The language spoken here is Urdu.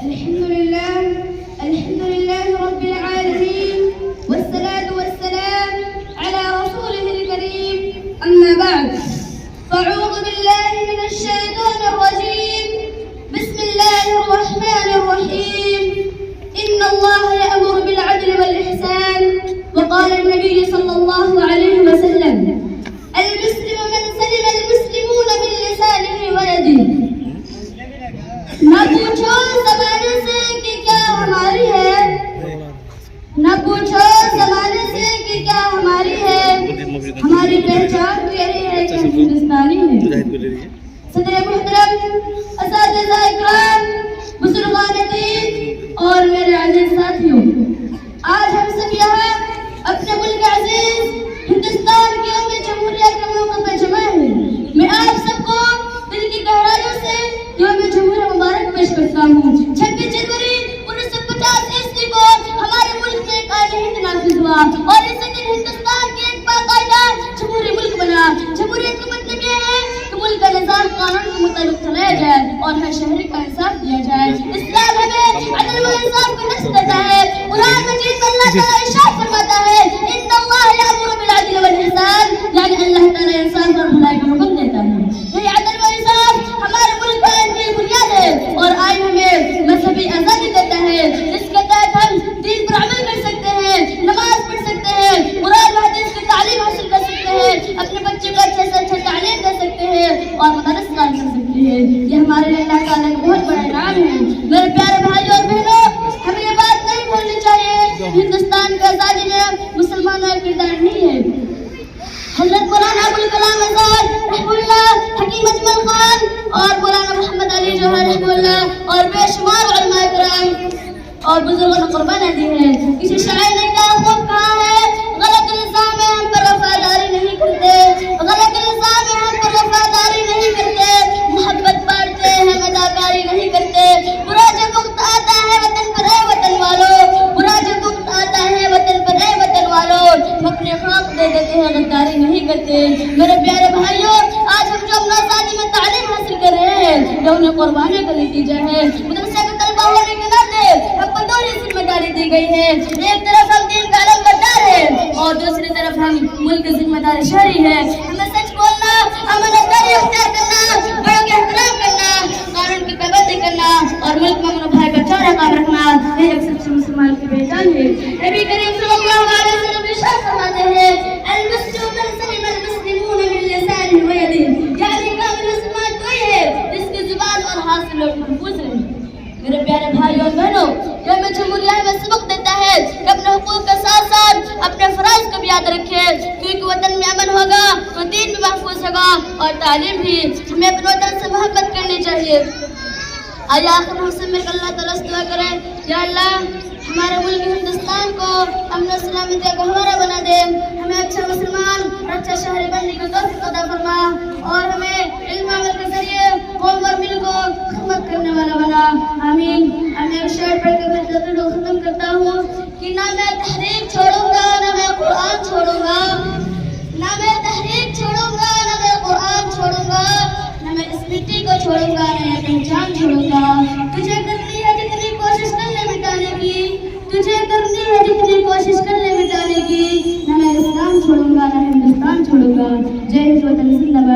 الحمد لله رب العالمين والصلاة والسلام على رسوله الكريم أما بعد فأعوذ بالله من الشيطان الرجيم بسم الله الرحمن الرحيم إن الله يأمر بالعدل والإحسان وقال النبي صلى الله عليه وسلم المسلم من سلم المسلمون من لسانه ويده نہ پوچھو زمانے سے کہ کیا ہماری ہے نہ پوچھو زمانے سے کہ کیا ہماری ہے ہماری پہچان تو یہی ہے کہ ہم ہندوستانی ہیں صدر محترم اساتذہ اکرام بزرگان دین اور میرے عزیز ساتھیوں آج ہم سب یہاں اپنے ملک عزیز ہندوستان کے یوم جمہوریہ کے موقع پر جمع ہیں میں آپ سب کو دل کی گہرائیوں سے یوم جمہوریہ مبارک پیش کرتا ہوں 26 جنوری 1950 عیسوی کو ہمارے ملک میں ایک آئین ہند نافذ ہوا اور اس دن ہندوستان کے ایک باقاعدہ جمہوری ملک بنا جمہوریت کا مطلب یہ ہے کہ ملک کا نظام قانون کے مطابق چلایا جائے اور ہر شہری کا انصاف دیا جائے اسلام ہمیں عدل و انصاف کا درس دیتا ہے قرآن مجید میں اللہ تعالیٰ ارشاد فرماتا ہے ان اللہ یأمر بالعدل والاحسان یعنی اللہ تعالیٰ انصاف اور بھلائی کا حکم دیتا ہے یہ عدل و انصاف ہمارے ملک کا کی بنیاد ہے اور آئین ہمیں مذہبی آزادی دیتا ہے جس کے تحت ہم دین پر عمل کر سکتے ہیں نماز پڑھ سکتے ہیں قرآن و حدیث کی تعلیم حاصل کر سکتے ہیں اپنے بچے کو اچھے سے اچھا تعلیم دے سکتے ہیں اور مدارس قائم کر سکتے ہیں یہ ہمارے لیے اللہ تعالیٰ کا بہت بڑا انعام ہے میرے پیارے بھائیوں اور بہنوں ہمیں یہ بات نہیں بھولنی چاہیے ہندوستان کی آزادی میں مسلمانوں کا کردار نہیں ہے حضرت مولانا ابوالکلام آزاد رحمہ اللہ حکیم اجمل خان اور مولانا محمد علی جوہر رحمہ اللہ اور بے شمار علماء کرام اور بزرگوں نے قربانیاں دی ہیں کسی شاعر نے کیا خوب کہا ہے غلط الزام میں ہم پر وفاداری نہیں کرتے غلط الزام میں ہم پر وفاداری نہیں کرتے محبت بانٹتے ہیں اداکاری نہیں کرتے برا جب وقت آتا ہے وطن پر اے وطن والوں برا جب وقت آتا ہے وطن پر اے وطن والوں اپنے خاک دے دیتے ہیں غداری نہیں کرتے میرے پیارے بھائیوں آج ہم جو اپنا آزادی میں تعلیم حاصل کر رہے ہیں یہ انہیں قربانی کا نتیجہ ہے مدرسے کا طلبہ ہونے کے ناطے ہم کو دوہری ذمہ داری دی گئی ہے ایک طرف ہم دین کا علم بردار ہیں اور دوسری طرف ہم ملک کے ذمہ دار شہری ہیں ہمیں سچ بولنا امانتداری اختیار کرنا بڑوں کے احترام کرنا قانون کی پابندی کرنا اور ملک میں امن و بھائی کا چورا کام رکھنا یہ ایک سچے مسلمان کی پہچان ہے نبی کریم صلی اللہ علیہ وسلم ارشاد فرماتے ہیں المسلم من سلم المسلمون من لسانه ويده یعنی کامل مسلمان کوئی ہے جس کی زبان اور ہاتھ سے لوگ محفوظ رہیں میرے پیارے بھائیوں اور بہنوں یوم جمہوریہ میں سبق دیتا ہے کہ اپنے حقوق کے ساتھ ساتھ اپنے فرائض کو بھی یاد رکھے کیونکہ وطن میں امن ہوگا تو دین بھی محفوظ ہوگا اور تعلیم بھی ہمیں اپنے وطن سے محبت کرنی چاہیے آئیے آخر ہم سے مل کر اللہ تعالیٰ سے دعا کریں یا اللہ ہمارے ملک ہندوستان کو امن و سلامتی کا گہوارہ بنا دے ہمیں اچھا مسلمان اور اچھا شہری بننے کی توفیق عطا فرما اور ہمیں علم عمل کے ذریعے قوم اور ملک کو خدمت کرنے والا بنا آمین میں ایک شعر پڑھ کے اپنے تقریر کو ختم کرتا ہوں کہ نہ میں تحریک چھوڑوں گا نہ میں قرآن چھوڑوں گا نہ میں تحریک چھوڑوں گا نہ میں قرآن چھوڑوں گا